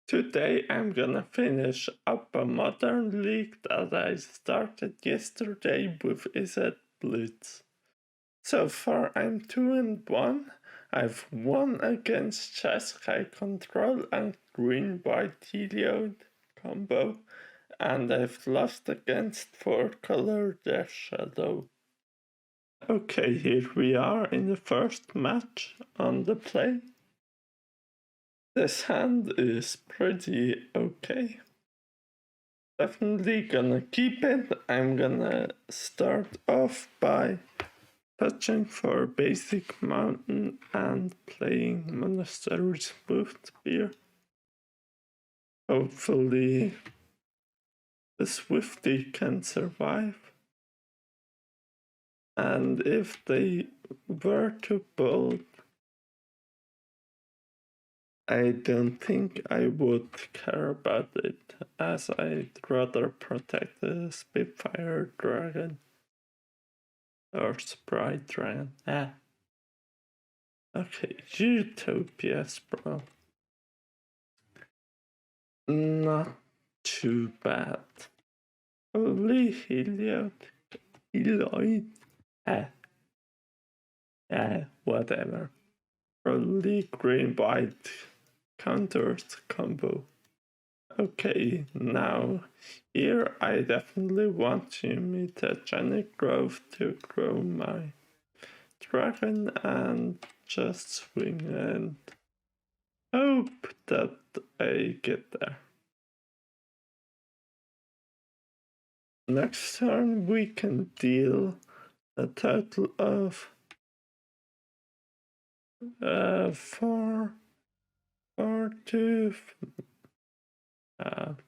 Today I'm gonna finish up a modern league that I started yesterday with Izzet Blitz. So far I'm 2-1. I've won against Chess High Control and Green White Heliod combo, and I've lost against 4-color Death Shadow. Okay, here we are in the first match on the play. This hand is pretty okay. Definitely gonna keep it. I'm gonna start off by touching for basic mountain and playing Monastery Smooth Spear. Hopefully the Swifty can survive. And if they were to bolt, I don't think I would care about it, as I'd rather protect the Spitfire Dragon. Or Sprite Dragon. Okay, Utopias, bro. Not too bad. Holy Heliod. Whatever. Holy Green White counters combo. Okay, now here I definitely want mutagenic growth to grow my dragon and just swing and hope that I get there. Next turn we can deal a total of 4 to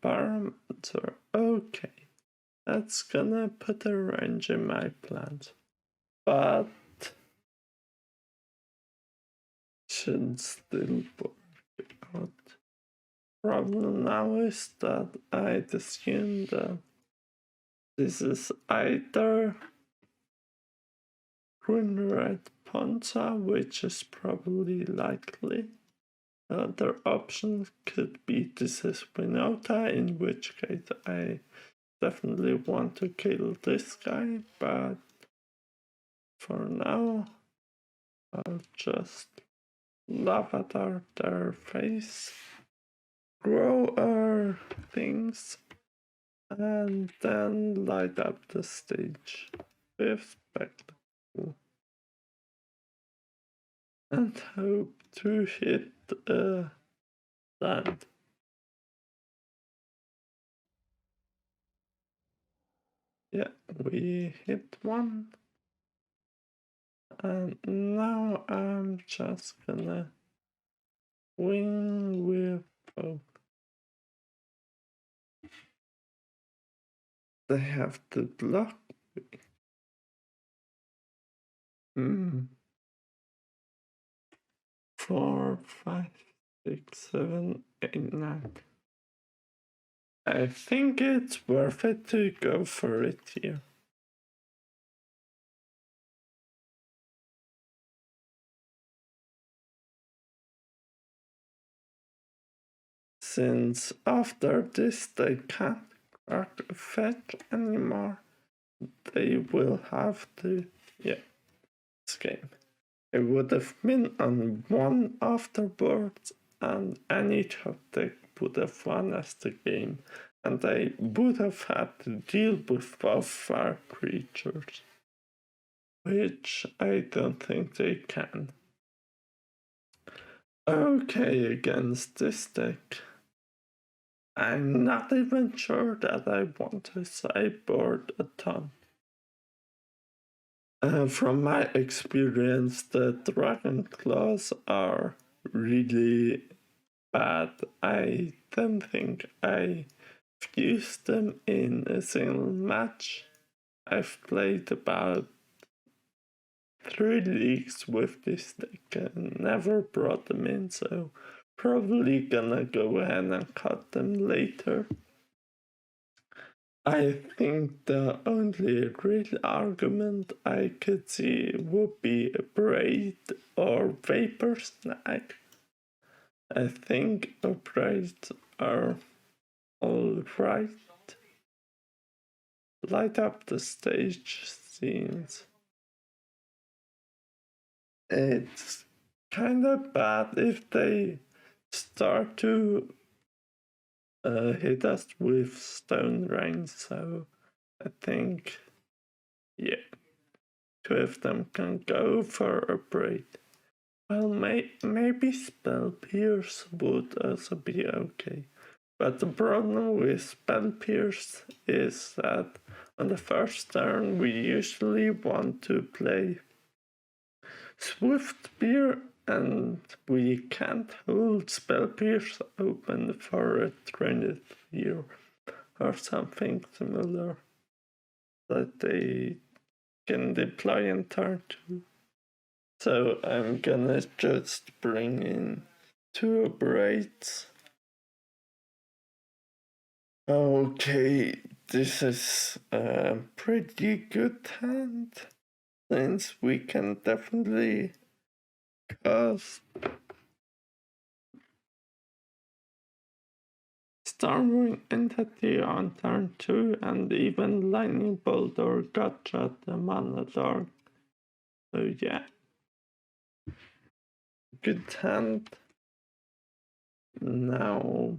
parameter. Okay, that's gonna put a range in my plans, but should still work out. Problem now is that I'd assume that this is either green-red Ponza, which is probably likely. Other option could be this is Winota, in which case I definitely want to kill this guy, but for now I'll just Lavatar their face, grow our things, and then light up the stage with spectacle. And hope to hit land. Yeah, we hit one. And now I'm just gonna win with both. They have to block me. 4, 5, 6, 7, 8, 9. I think it's worth it to go for it here. Since after this they can't crack a fetch anymore, they will have to, this game. I would have been on 1 afterwards, and any top deck would have won as the game, and I would have had to deal with both fire creatures, which I don't think they can. Okay, against this deck, I'm not even sure that I want to sideboard a ton. From my experience, the Dragon Claws are really bad. I don't think I've used them in a single match. I've played about 3 leagues with this deck and never brought them in, so probably gonna go ahead and cut them later. I think the only real argument I could see would be a braid or vapor snag. I think braids are all right. Light up the stage scenes. It's kind of bad if they start to hit us with stone rain, so I think, yeah, two of them can go for a break. Well, maybe Spell Pierce would also be okay. But the problem with Spell Pierce is that on the first turn we usually want to play Swift Spear, and we can't hold Spell Pierce open for a trained year or something similar that they can deploy in turn 2. So I'm gonna just bring in 2 braids. Okay, this is a pretty good hand, since we can definitely cast Stormwing Entity on turn 2 and even Lightning Bolt or Gotcha the Mana Dark. So yeah, good hand. Now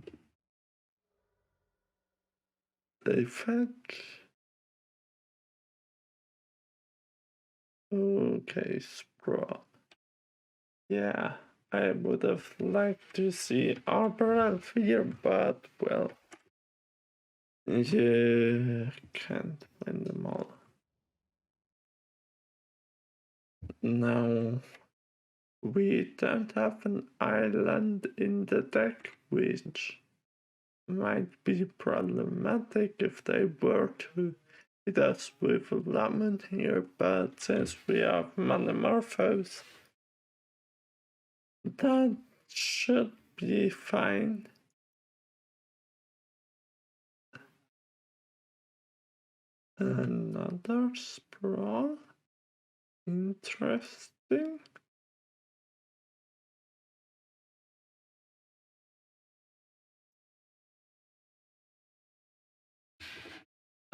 they fetch. Okay, Sprawl. Yeah, I would have liked to see Arbor Elf here, but well, you can't win them all. Now, we don't have an island in the deck, which might be problematic if they were to hit us with a lemon here, but since we have Manamorphose, that should be fine. Another Sprawl? Interesting.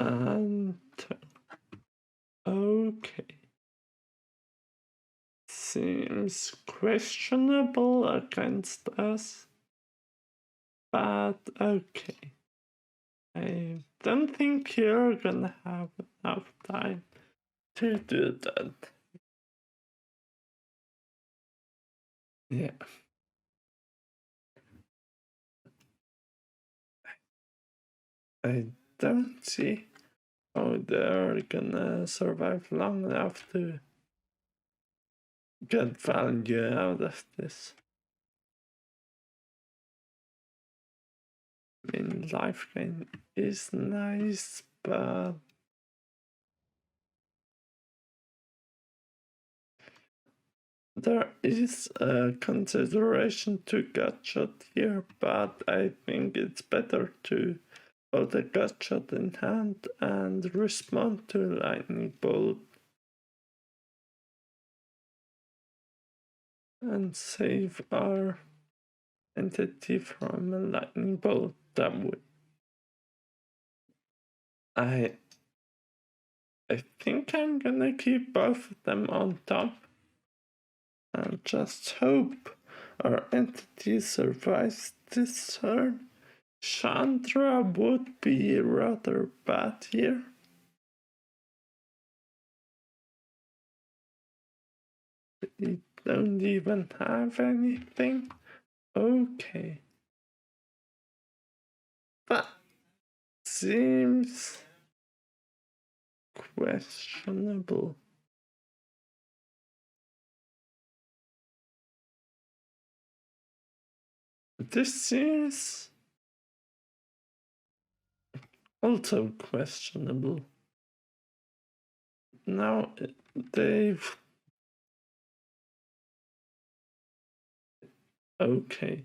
And okay. Seems questionable against us, but okay. I don't think you're gonna have enough time to do that. Yeah. I don't see how they're gonna survive long enough to get value out of this. I mean, life gain is nice, but there is a consideration to gutshot here, but I think it's better to hold a gutshot in hand and respond to lightning bolt and save our entity from a lightning bolt that way. I think I'm gonna keep both of them on top and just hope our entity survives this turn. Chandra would be rather bad here. We don't even have anything. Okay. That seems questionable. This seems also questionable. Now they've. Okay.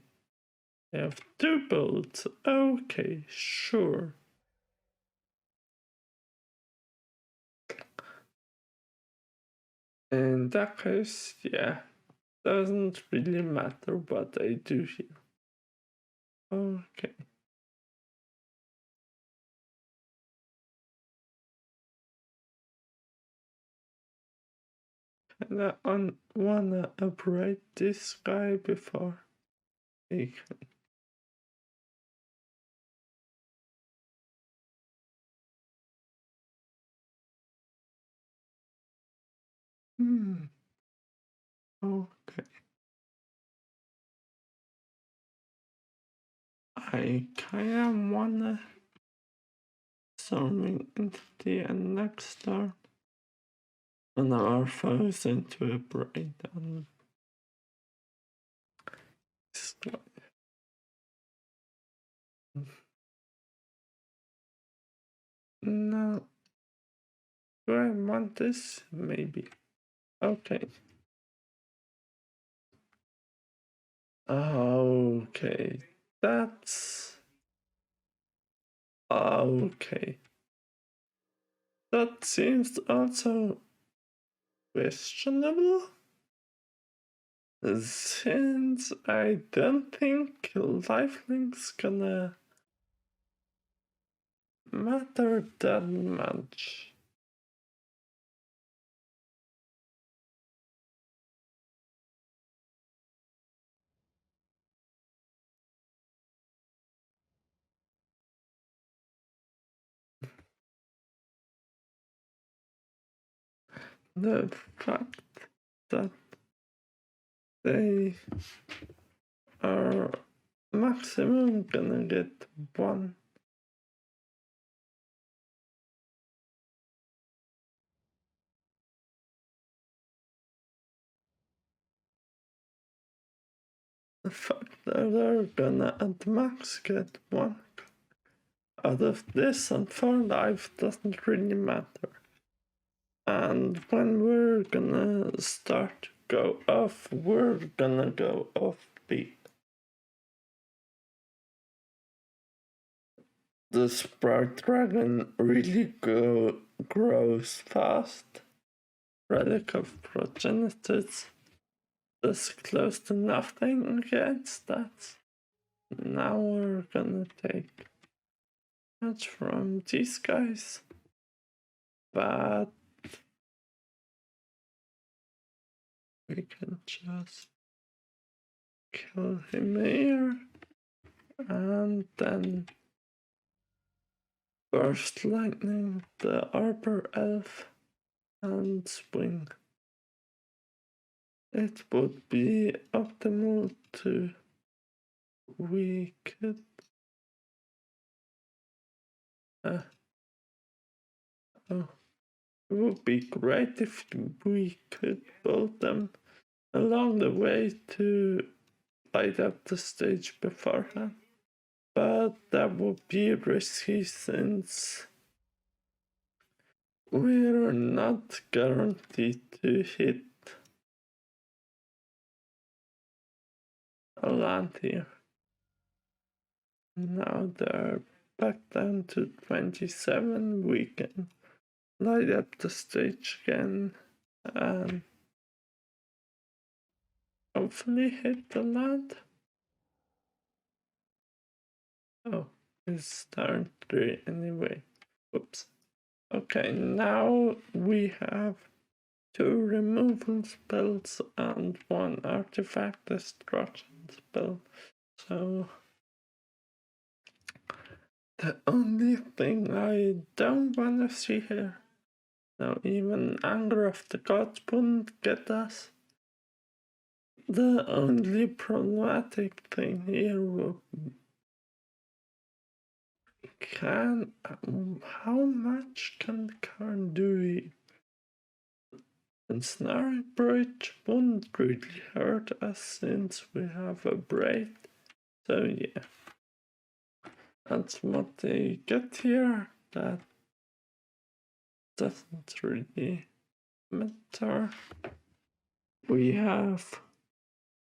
They have 2 bolts. Okay, sure. In that case, yeah, doesn't really matter what I do here. Okay. And I wanna upgrade this guy before he can. Okay. I kinda wanna zoom into the next turn and our foes into a brain and no. Do I want this? Maybe. Okay. Okay. That's okay. That seems also questionable. Since I don't think lifelink's gonna matter that much. The fact that they are maximum gonna get one. The fact that they're gonna at max get one out of this and for life doesn't really matter. And when we're gonna start to go off, we're gonna go off beat. The Sprout Dragon really grows fast. Relic of Progenitus is close to nothing against that. Now we're gonna take much from these guys. But we can just kill him here and then burst lightning the Arbor Elf and swing. It would be optimal to we could oh, it would be great if we could build them along the way to light up the stage beforehand. But that would be risky since we're not guaranteed to hit a land here. Now they're back down to 27. We can light up the stage again and hopefully hit the land. Oh, it's turn 3 anyway. Oops. Okay, now we have 2 removal spells and 1 artifact destruction spell. So the only thing I don't wanna see here, now even Anger of the Gods wouldn't get us. The only problematic thing here will how much can the card do? And Snarl Bridge won't really hurt us since we have a braid. So yeah, that's what they get here. That doesn't really matter. We have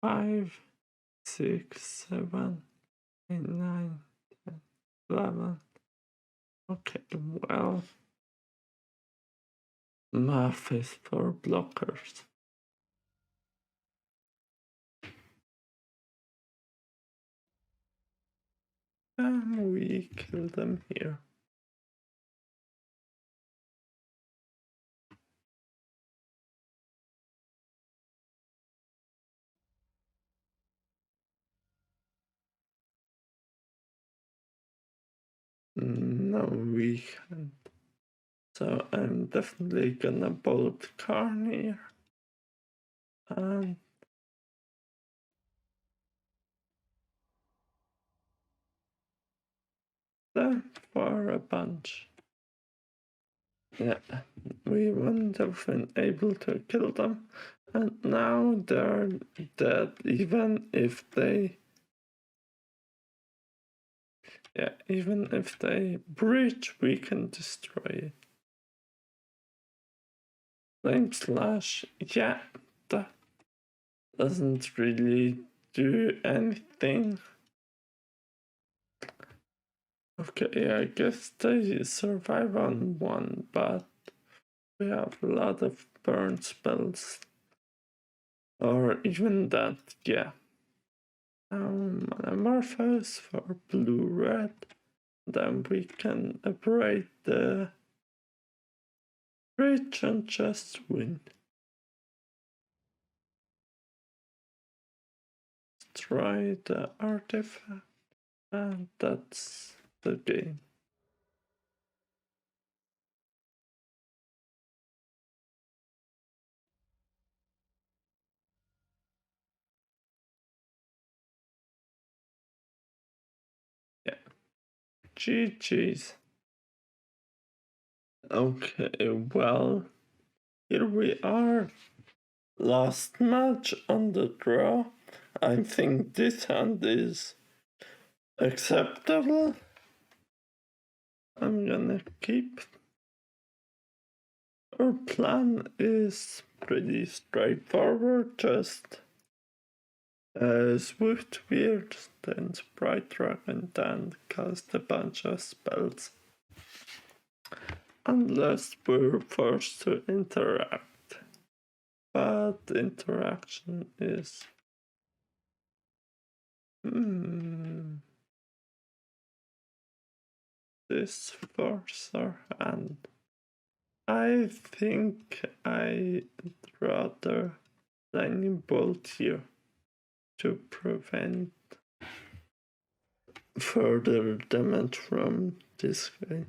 5, 6, 7, 8, 9, 10, 11. Okay, well, math is for blockers. And we kill them here. No, we can't. So I'm definitely gonna bolt Karn here. And then for a bunch. Yeah, we wouldn't have been able to kill them. And now they're dead, even if they... Yeah, even if they breach, we can destroy it. Flame Slash, yeah, that doesn't really do anything. Okay, I guess they survive on one, but we have a lot of burn spells. Or even that, yeah. Metamorphose for blue-red. Then we can operate the bridge and just win. Try the artifact, and that's the game. Yeah. GG's. Okay, well, here we are. Last match on the draw. I think this hand is acceptable. I'm gonna keep. Our plan is pretty straightforward, just Swift Weird, then Sprite Dragon, then cast a bunch of spells. Unless we're forced to interact. But interaction is... this force our hand. I think I'd rather lightning bolt here to prevent further damage from this guy.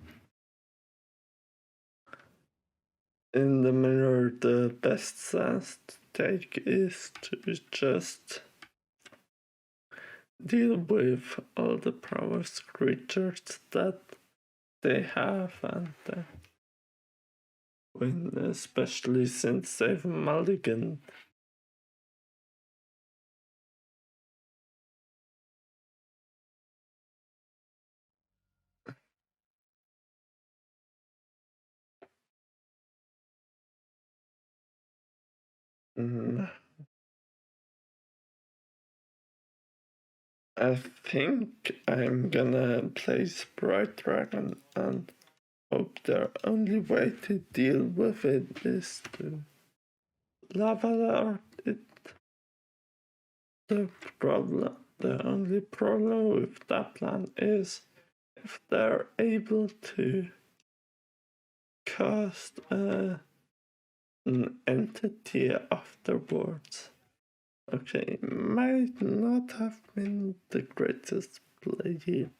In the mirror, the best stance to take is to just deal with all the prowess creatures that they have and win, especially since they've mulliganed. I think I'm gonna play Sprite Dragon and hope their only way to deal with it is to lava art it. The only problem with that plan is if they're able to cast an entity afterwards. Okay, might not have been the greatest play here.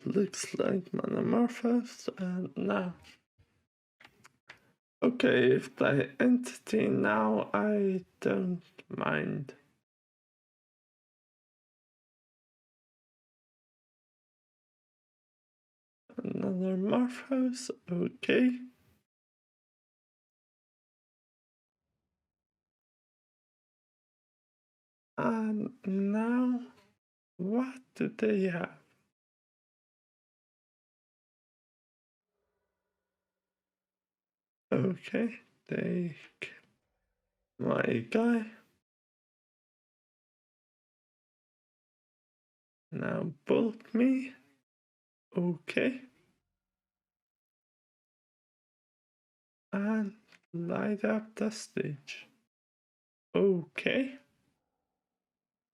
Looks like Metamorphose, and now. Okay, if the entity now, I don't mind. Another Morphose, okay. And now, what do they have? Okay, take my guy. Now bolt me. Okay. And light up the stage. Okay.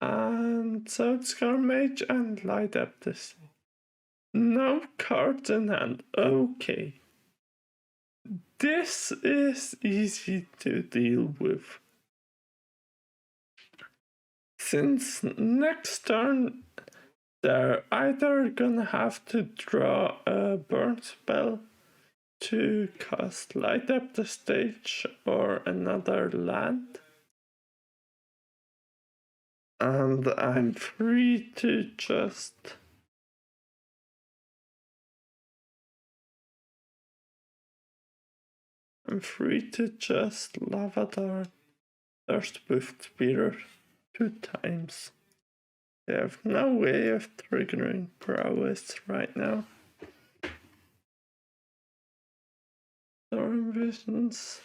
And so Scar Mage and light up the stage. No cards in hand. Okay. This is easy to deal with. Since next turn they're either gonna have to draw a burn spell to cast Light Up the Stage or another land. And I'm free to just Lava Thirst with Spear 2 times. They have no way of triggering prowess right now. Storm Visions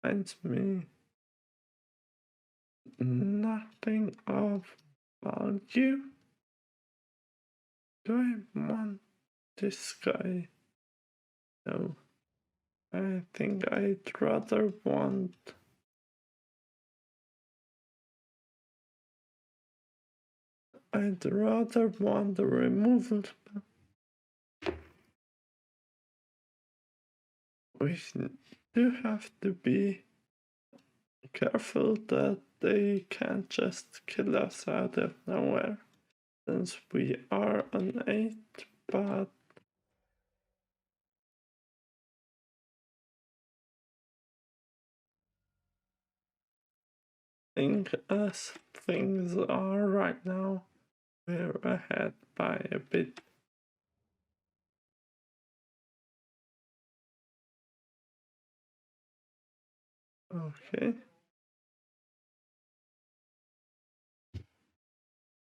finds me nothing of value. Do I want this guy? No. I think I'd rather want the removal spell. We do have to be careful that they can't just kill us out of nowhere, since we are on 8, but I think as things are right now, we're ahead by a bit. Okay.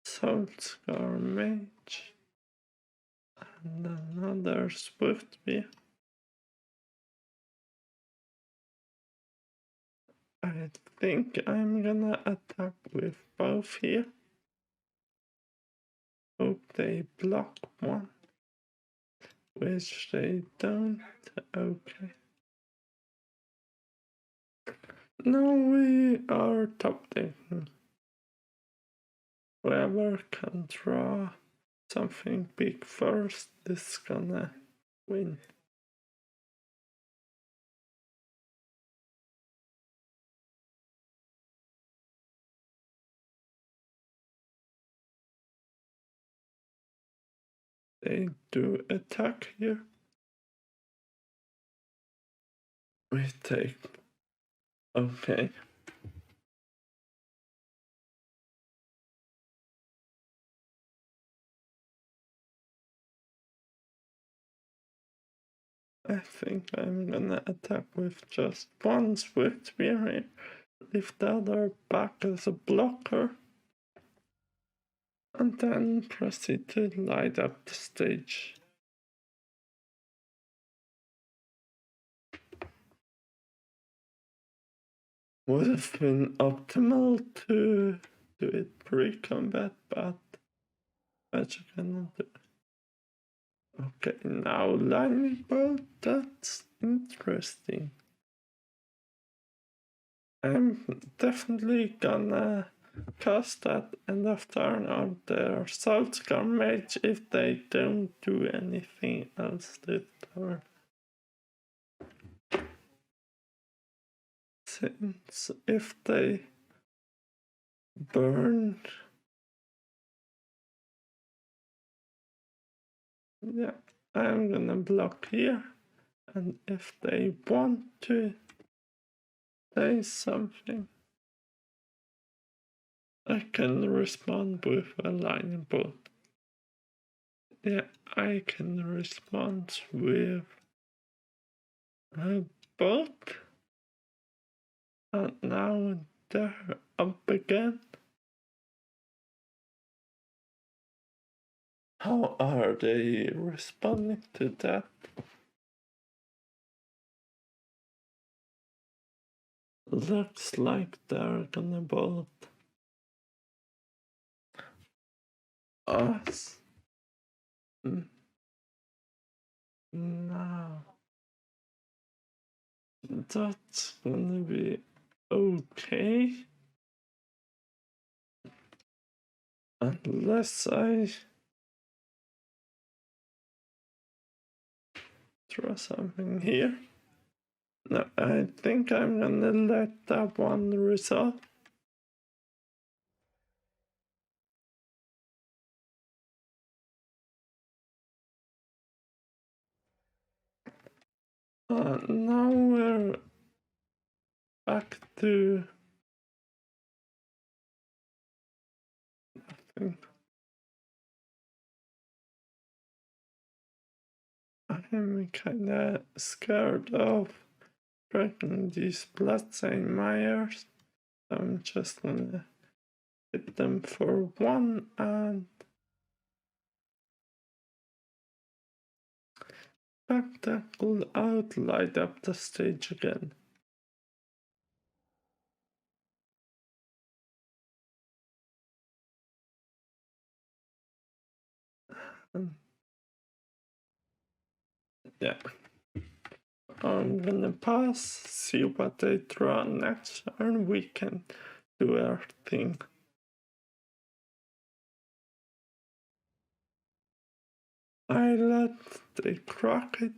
Saltscar Mage and another Swiftbeard. I think I'm gonna attack with both here. Hope they block one, which they don't. Okay. No, we are top decking. Whoever can draw something big first is gonna win. They do attack here. We take. Okay. I think I'm gonna attack with just one Swiftbeard here. Leave the other back as a blocker. And then proceed to light up the stage. Would have been optimal to do it pre-combat, but magic cannot do it. Okay, now lightning bolt, that's interesting. I'm definitely gonna cast that end of turn on their Saltscar Mage if they don't do anything else this turn. Since if they burn, yeah, I'm gonna block here, and if they want to say something, I can respond with a lightning bolt. Yeah, I can respond with a bolt, and now they're up again. How are they responding to that? Looks like they're gonna bolt us. No. That's gonna be okay. Unless I draw something here. No, I think I'm gonna let that one resolve. Now we're back to nothing. I'm kinda scared of breaking these bloodstained Myers. I'm just gonna hit them for one and spectacle out, light up the stage again. Yeah. I'm gonna pass, see what they draw next turn. We can do our thing. I let they crack it.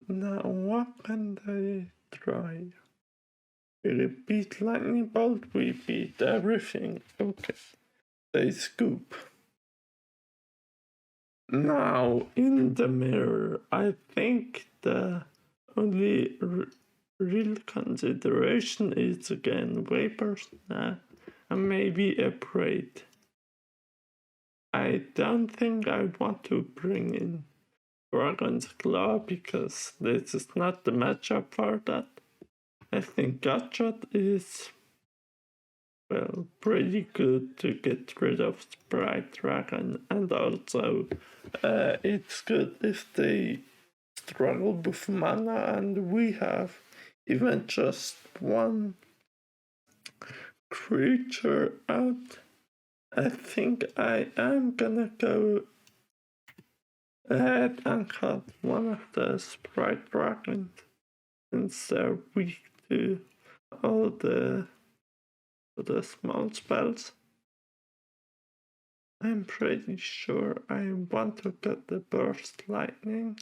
Now what can they try? We repeat lightning bolt, we beat everything. Okay. They scoop. Now in the mirror, I think the only real consideration is again vapor snap and maybe a braid. I don't think I want to bring in Dragon's Claw because this is not the matchup for that. I think Gotshot is, well, pretty good to get rid of Sprite Dragon, and also it's good if they struggle with mana and we have even just one creature out. I think I am gonna go ahead and cut one of the Sprite Dragons since they're weak to all the small spells. I'm pretty sure I want to get the Burst Lightning,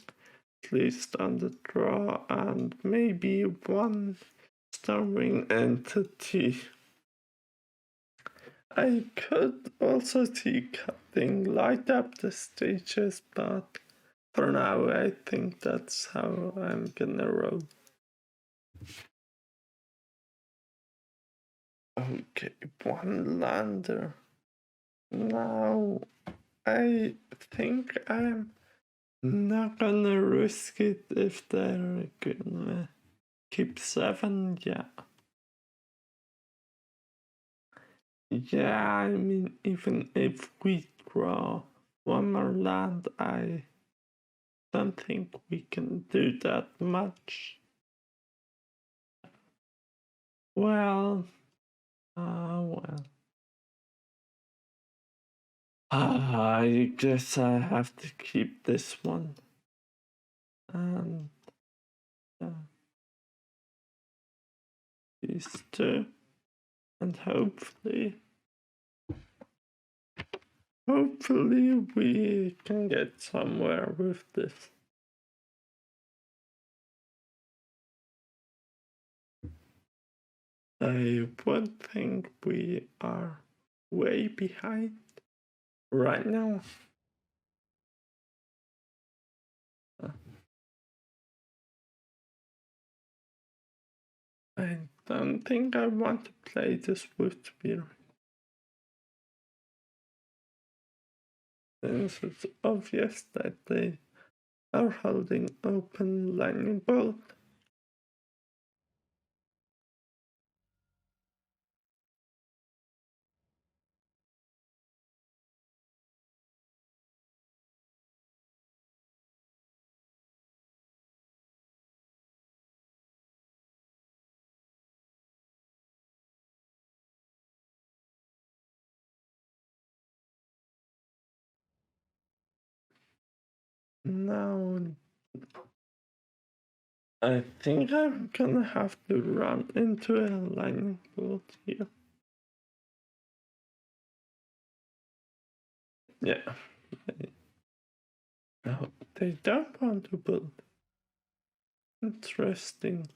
at least on the draw, and maybe one Stormwing entity. I could also see cutting light up the stages, but for now I think that's how I'm gonna roll. Okay, one lander. Now I think I'm not gonna risk it if they're gonna keep 7, yeah. Yeah, I mean, even if we draw one more land, I don't think we can do that much. Well, I guess I have to keep this one. And these two. And hopefully we can get somewhere with this. I would think we are way behind right now. I don't think I want to play this with Spirit. Since it's obvious that they are holding open lightning bolt. Now I think I'm gonna have to run into a lightning bolt here. Yeah. No, they don't want to build. Interesting.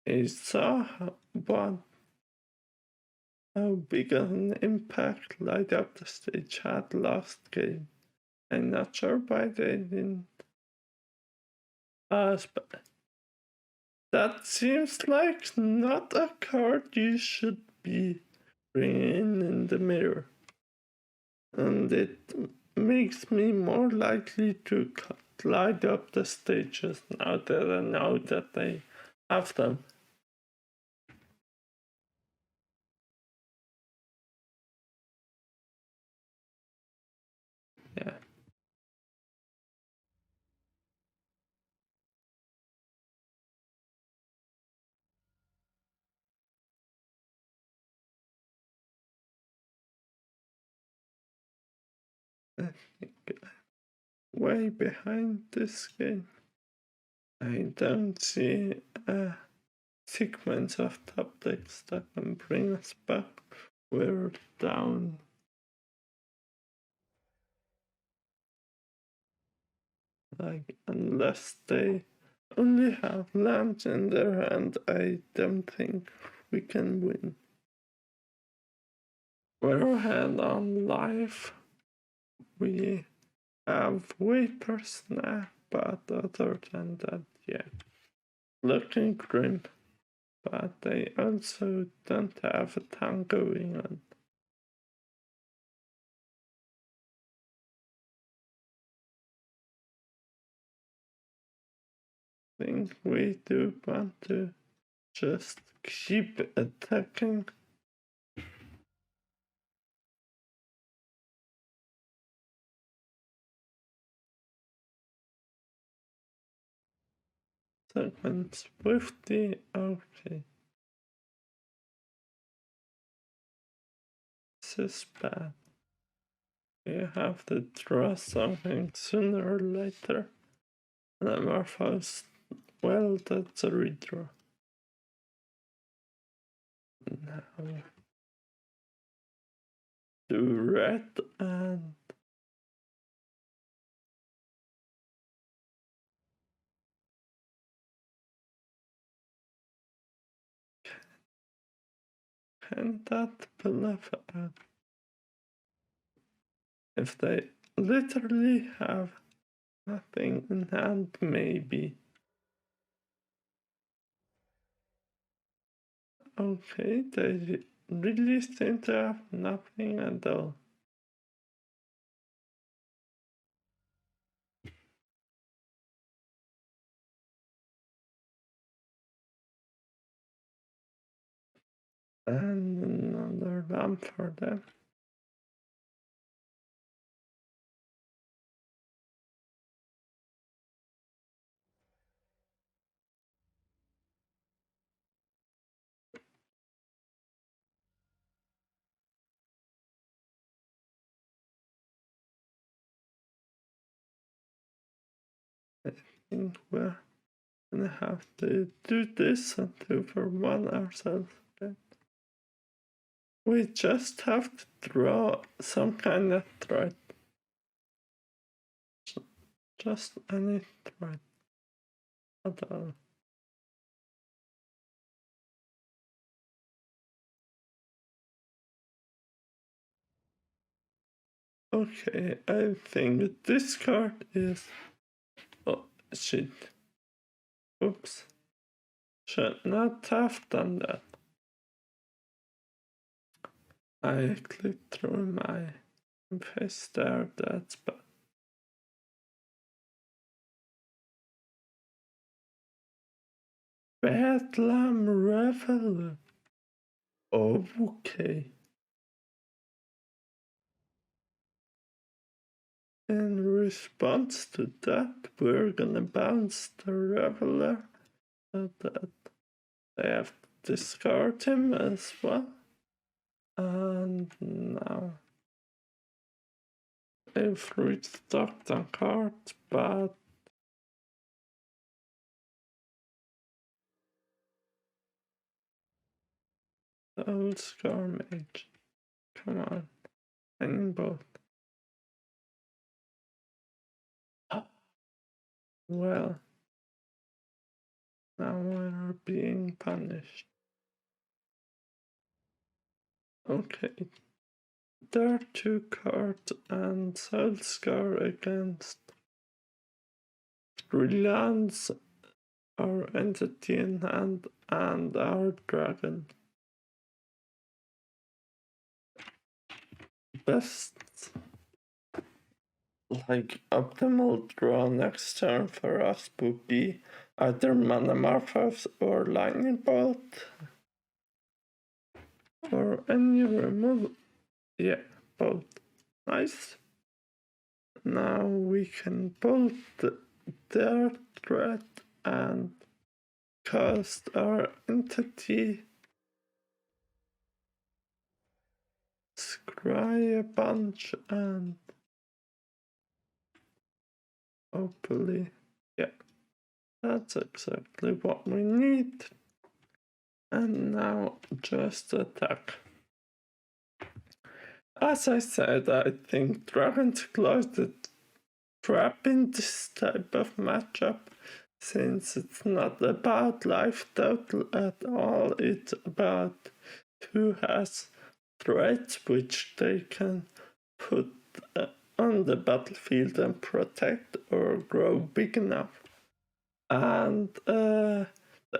I saw how big an impact Light Up the Stage had last game. I'm not sure why they didn't That seems like not a card you should be bringing in the mirror. And it makes me more likely to glide up the stages now that I know that they have them. Yeah. I think way behind this game. I don't see a sequence of topics that can bring us back. We're down. Like, unless they only have lands in their hand, I don't think we can win. We're ahead on life. We have way per snap, but other than that, yeah. Looking grim, but they also don't have a ton going on. I think we do want to just keep attacking. Segments 50, okay. This is bad. You have to draw something sooner or later. Metamorphose, well, that's a redraw. Now, do red and can that bluff out? If they literally have nothing in hand, maybe. Okay, they really seem to have nothing at all. And another lamp for them. I think we're gonna have to do this and do for one ourselves. Okay? We just have to draw some kind of threat. Just any threat at all. Okay, I think this card is. Oh, shit. Oops. Should not have done that. I clicked through my face there, that's bad. Bedlam Reveler. Okay. In response to that, we're gonna bounce the Reveler so that they have to discard him as well. And now I've restocked on cards, but the old Scar Mage. Come on, I need both. Well, now we're being punished. Okay, there are two cards and Soul Scar against 3 lands our entity in hand and our dragon. Best optimal draw next turn for us would be either Manamorphos or Lightning Bolt. Or any removal. Yeah, both. Nice. Now we can bolt their threat and cast our entity. Scry a bunch and hopefully, yeah, that's exactly what we need. And now just attack. As I said, I think Dragon's Claw is the trap in this type of matchup, since it's not about life total at all, it's about who has threats which they can put on the battlefield and protect or grow big enough. And the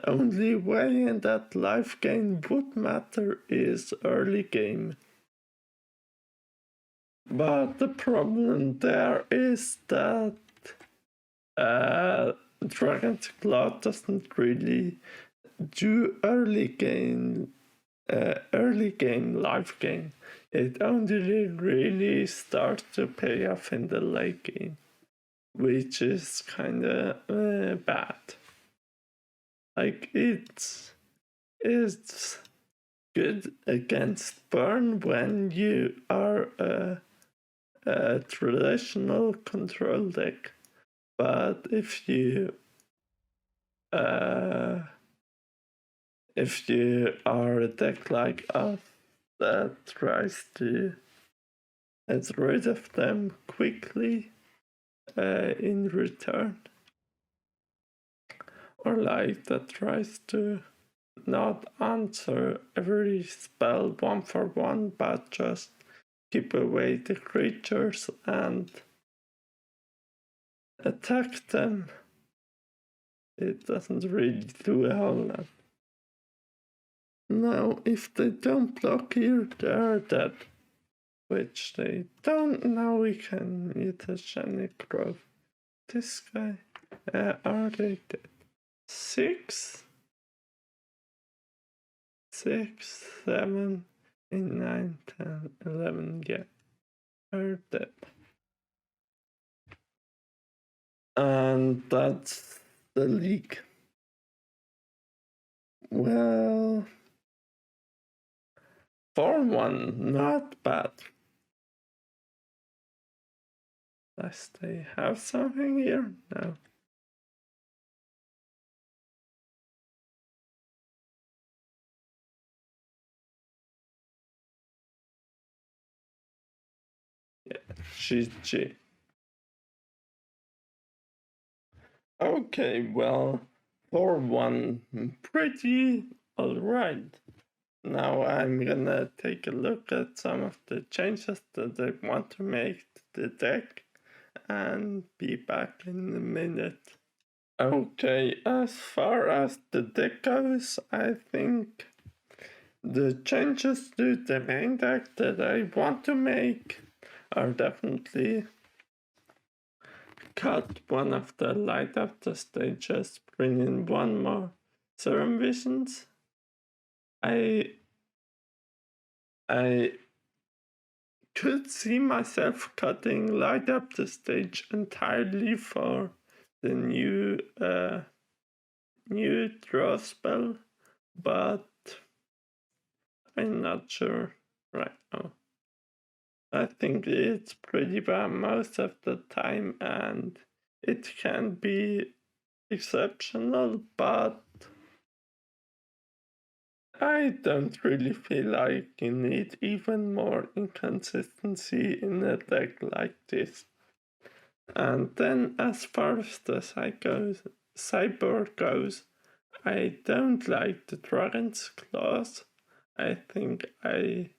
only way in that life gain would matter is early game. But the problem there is that Dragon's Claw doesn't really do early game life gain. It only really starts to pay off in the late game, which is kinda bad. It's good against burn when you are a traditional control deck, but if you are a deck like us that tries to get rid of them quickly in return, or that tries to not answer every spell one for one, but just keep away the creatures and attack them, it doesn't really do a whole lot. Now, if they don't block here, they're dead. Which they don't. Now we can mutagenic growth. This guy, are they dead? 6, 7, 8, 9, 10, 11, yeah, are dead. And that's the league. Well, 4-1, not bad. Does they have something here? No. Yeah, GG. Okay, well, 4-1, pretty alright. Now I'm gonna take a look at some of the changes that I want to make to the deck and be back in a minute. Okay, as far as the deck goes, I think the changes to the main deck that I want to make are definitely cut one of the light up the stages, bring in one more Serum Visions. I could see myself cutting light up the stage entirely for the new draw spell, but I'm not sure right now. I think it's pretty bad most of the time, and it can be exceptional, but I don't really feel like you need even more inconsistency in a deck like this. And then as far as the cyborg goes, I don't like the Dragon's Claws. I think I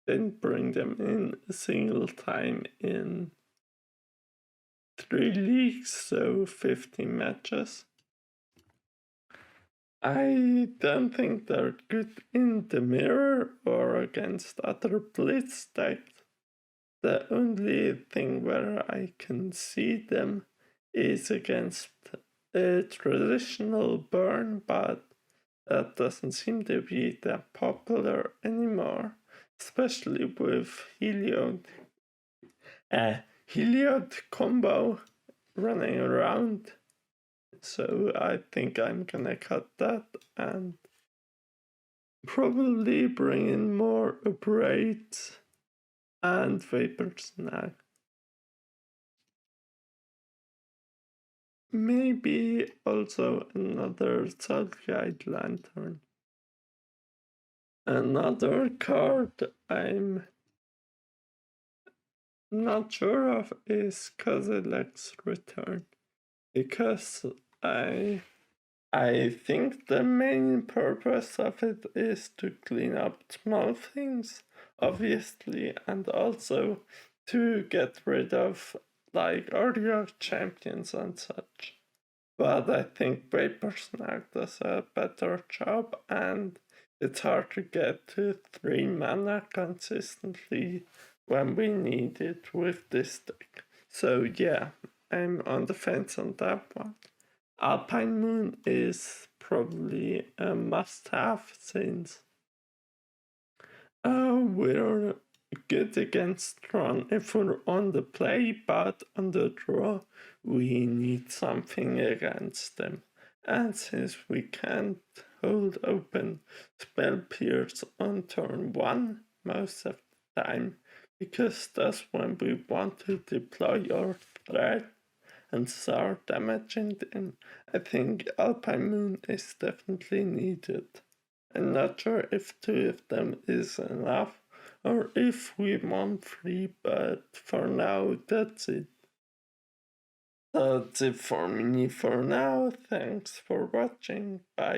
didn't bring them in a single time in 3 leagues, so 50 matches. I don't think they're good in the mirror or against other blitz types. The only thing where I can see them is against a traditional burn, but that doesn't seem to be that popular anymore, especially with Heliod combo running around. So I think I'm gonna cut that and probably bring in more braids and vapors now. Maybe also another Soul Guide Lantern. Another card I'm not sure of is Kozilek's Return, because I I think the main purpose of it is to clean up small things, obviously, and also to get rid of like earlier champions and such. But I think Paper Snack does a better job, and it's hard to get to 3 mana consistently when we need it with this deck. So yeah, I'm on the fence on that one. Alpine Moon is probably a must-have since we're good against Tron if we're on the play, but on the draw we need something against them. And since we can't hold open Spell Pierce on turn 1 most of the time, because that's when we want to deploy our threat and start damaging them, I think Alpine Moon is definitely needed. I'm not sure if 2 of them is enough or if we want 3, but for now that's it. That's it for me for now. Thanks for watching. Bye.